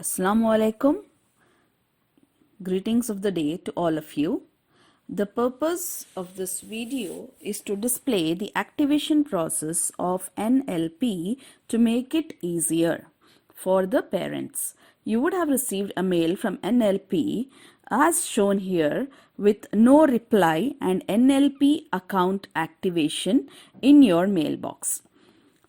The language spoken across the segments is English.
Assalamu alaikum. Greetings of the day to all of you. The purpose of this video is to display the activation process of NLP to make it easier for the parents. You would have received a mail from NLP as shown here with no reply and NLP account activation in your mailbox.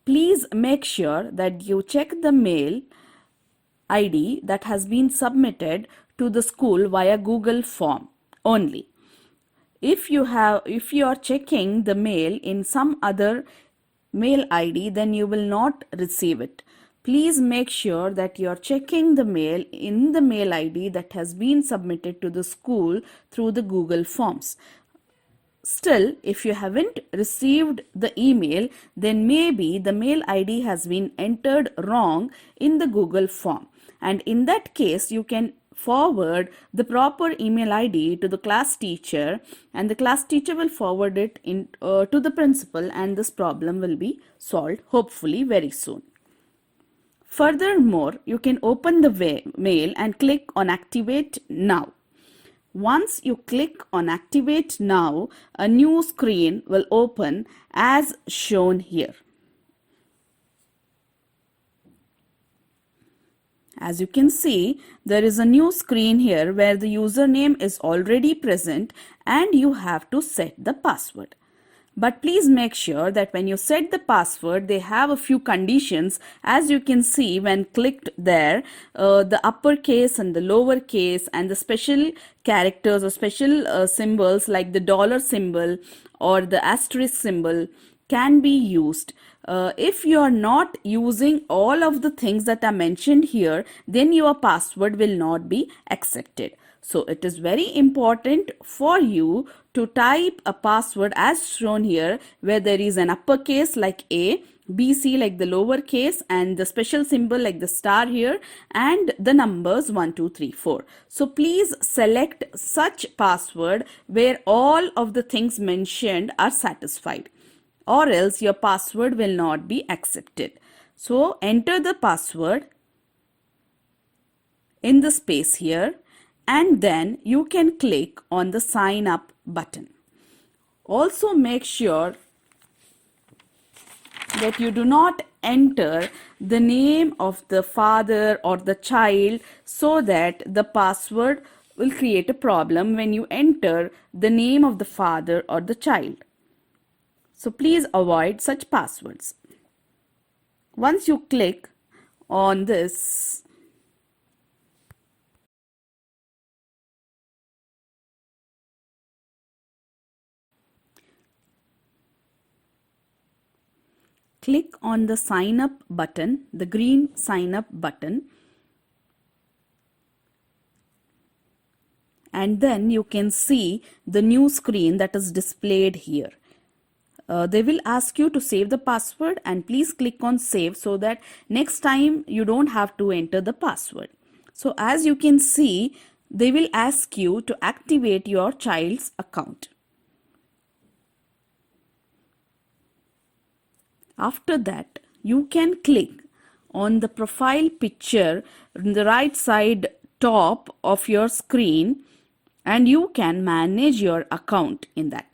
Please make sure that you check the mail ID that has been submitted to the school via Google form only. If you are checking the mail in some other mail ID, then you will not receive it. Please make sure that you are checking the mail in the mail ID that has been submitted to the school through the Google forms. Still, if you haven't received the email, then maybe the mail ID has been entered wrong in the Google form. And in that case, you can forward the proper email ID to the class teacher, and the class teacher will forward it to the principal, and this problem will be solved hopefully very soon. Furthermore, you can open the mail and click on Activate Now. Once you click on Activate Now, a new screen will open as shown here. As you can see, there is a new screen here where the username is already present and you have to set the password. But please make sure that when you set the password, they have a few conditions. As you can see when clicked there, the uppercase and the lowercase and the special characters or special symbols like the dollar symbol or the asterisk symbol can be used. If you are not using all of the things that are mentioned here, then your password will not be accepted. So it is very important for you to type a password as shown here, where there is an uppercase like A, BC like the lowercase, and the special symbol like the star here, and the numbers 1, 2, 3, 4. So please select such password where all of the things mentioned are satisfied, or else your password will not be accepted. So enter the password in the space here, and then you can click on the sign up button. Also make sure that you do not enter the name of the father or the child, so that the password will create a problem when you enter the name of the father or the child. So please avoid such passwords. Once you click on this, click on the sign up button, the green sign up button, and then you can see the new screen that is displayed here. They will ask you to save the password, and please click on save so that next time you don't have to enter the password. So as you can see, they will ask you to activate your child's account. After that, you can click on the profile picture in the right side top of your screen, and you can manage your account in that.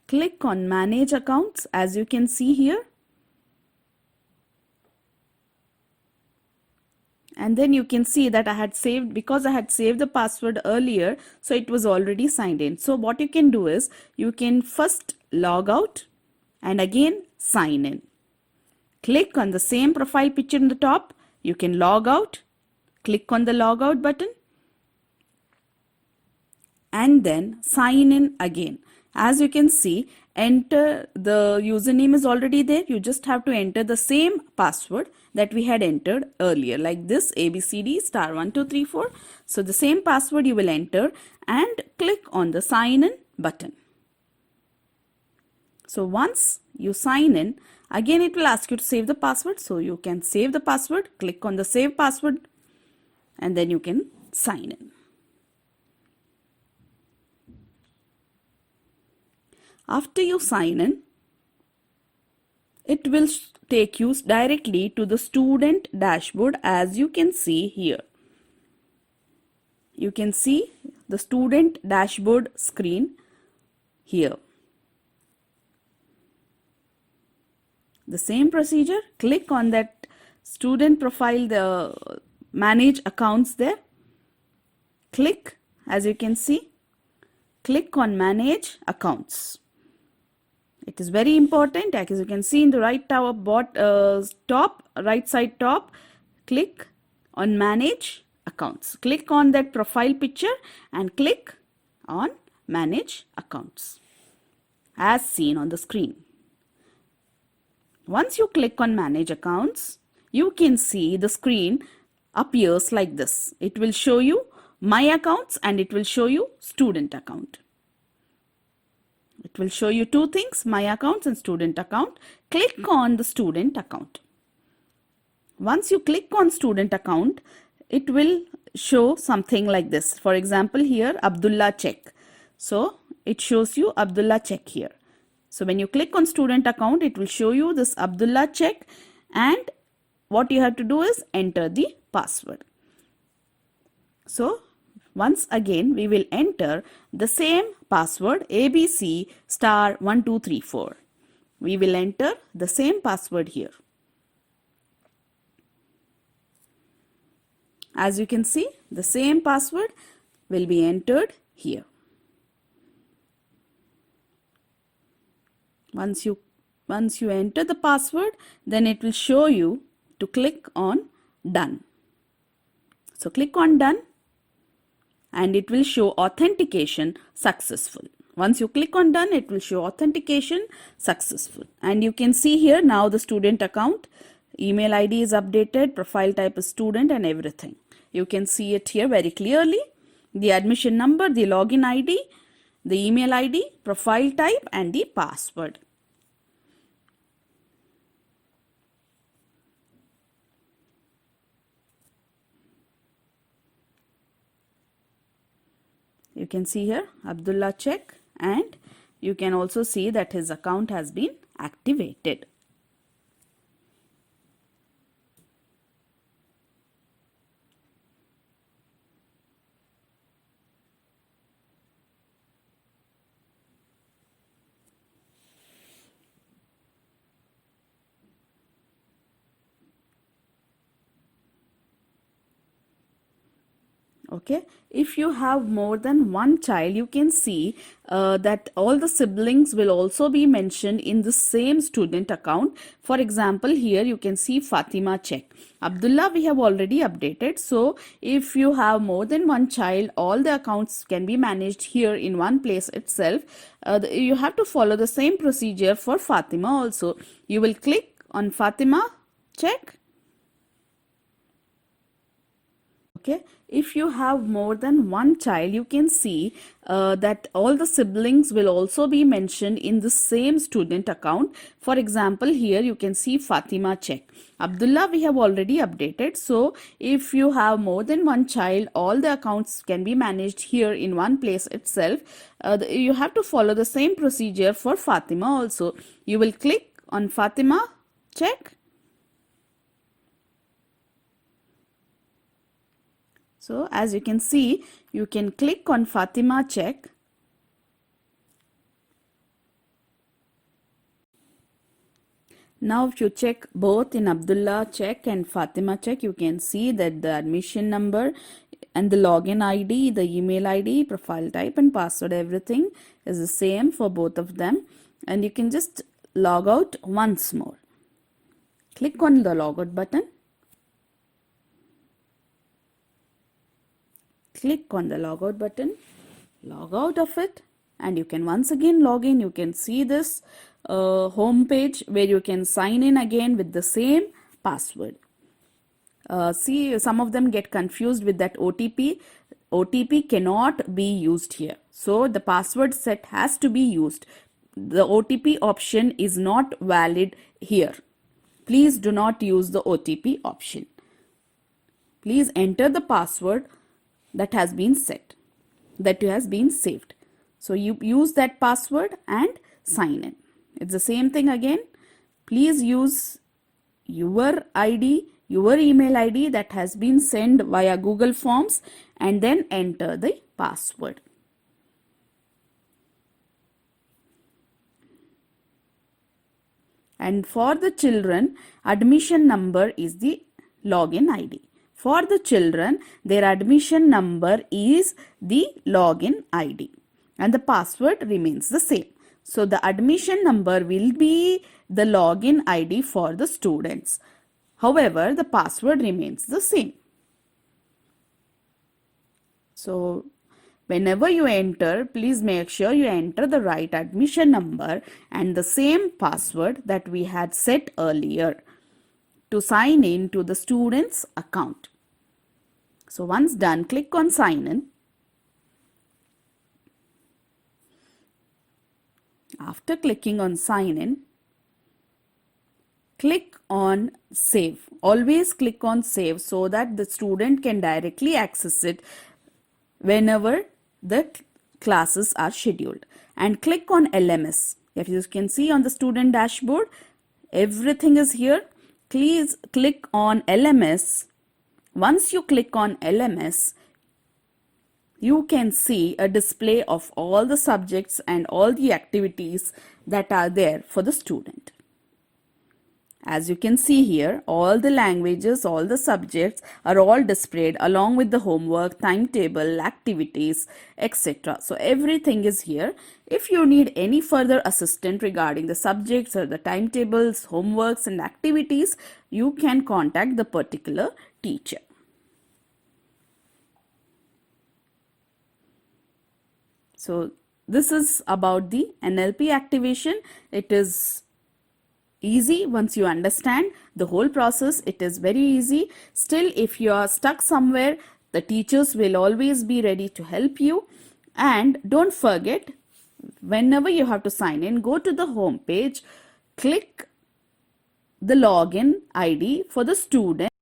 Click on manage accounts, as you can see here. And then you can see that I had saved, because I had saved the password earlier, so it was already signed in. So what you can do is you can first log out and again sign in. Click on the same profile picture in the top. You can log out, click on the log out button, and then sign in again. As you can see, enter the username is already there. You just have to enter the same password that we had entered earlier, like this ABCD star 1, 2, 3, 4. So the same password you will enter and click on the sign in button. So once you sign in, again it will ask you to save the password. So you can save the password, click on the save password, and then you can sign in. After you sign in, it will take you directly to the student dashboard, as you can see here. You can see the student dashboard screen here. The same procedure, click on that student profile, the manage accounts there. Click, as you can see, click on manage accounts. It is very important, as you can see in the right right side top, click on manage accounts. Click on that profile picture and click on manage accounts as seen on the screen. Once you click on manage accounts, you can see the screen appears like this. It will show you my accounts and it will show you student account. It will show you two things, my accounts and student account. Click on the student account. Once you click on student account, it will show something like this. For example, here Abdullah check. So it shows you Abdullah check here. So when you click on student account, it will show you this Abdullah check, and what you have to do is enter the password. So once again, we will enter the same password ABC star 1234. We will enter the same password here. As you can see, the same password will be entered here. Once you enter the password, then it will show you to click on done. So click on done and it will show authentication successful. Once you click on done, it will show authentication successful. And you can see here now the student account, email ID is updated, profile type is student and everything. You can see it here very clearly. The admission number, the login ID, the email ID, profile type and the password. You can see here Abdullah check, and you can also see that his account has been activated. Okay, if you have more than one child, you can see that all the siblings will also be mentioned in the same student account. For example, here you can see Fatima check. Abdullah we have already updated. So if you have more than one child, all the accounts can be managed here in one place itself. You have to follow the same procedure for Fatima also. You will click on Fatima check. Okay, if you have more than one child, you can see that all the siblings will also be mentioned in the same student account. For example, here you can see Fatima check. Abdullah we have already updated. So if you have more than one child, all the accounts can be managed here in one place itself. You have to follow the same procedure for Fatima also. You will click on Fatima check. So as you can see, you can click on Fatima check. Now if you check both in Abdullah check and Fatima check, you can see that the admission number and the login ID, the email ID, profile type and password, everything is the same for both of them. And you can just log out once more. Click on the logout button. Click on the logout button, log out of it, and you can once again log in. You can see this home page where you can sign in again with the same password. See, some of them get confused with that OTP. OTP cannot be used here. So the password set has to be used. The OTP option is not valid here. Please do not use the OTP option. Please enter the password that has been set, that has been saved. So you use that password and sign in. It's the same thing again. Please use your ID, your email ID that has been sent via Google Forms, and then enter the password. And for the children, admission number is the login ID. For the children, their admission number is the login ID and the password remains the same. So the admission number will be the login ID for the students. However, the password remains the same. So whenever you enter, please make sure you enter the right admission number and the same password that we had set earlier to sign in to the student's account. So once done, click on sign in. After clicking on sign in, click on save. Always click on save so that the student can directly access it whenever the classes are scheduled. And click on LMS. If you can see on the student dashboard, everything is here. Please click on LMS. Once you click on LMS, you can see a display of all the subjects and all the activities that are there for the student. As you can see here, all the languages, all the subjects are all displayed along with the homework, timetable, activities, etc. So everything is here. If you need any further assistance regarding the subjects or the timetables, homeworks and activities, you can contact the particular teacher. So this is about the NLP activation. It is easy once you understand the whole process. It is very easy. Still, if you are stuck somewhere, the teachers will always be ready to help you. And don't forget, whenever you have to sign in, go to the home page, click the login ID for the student.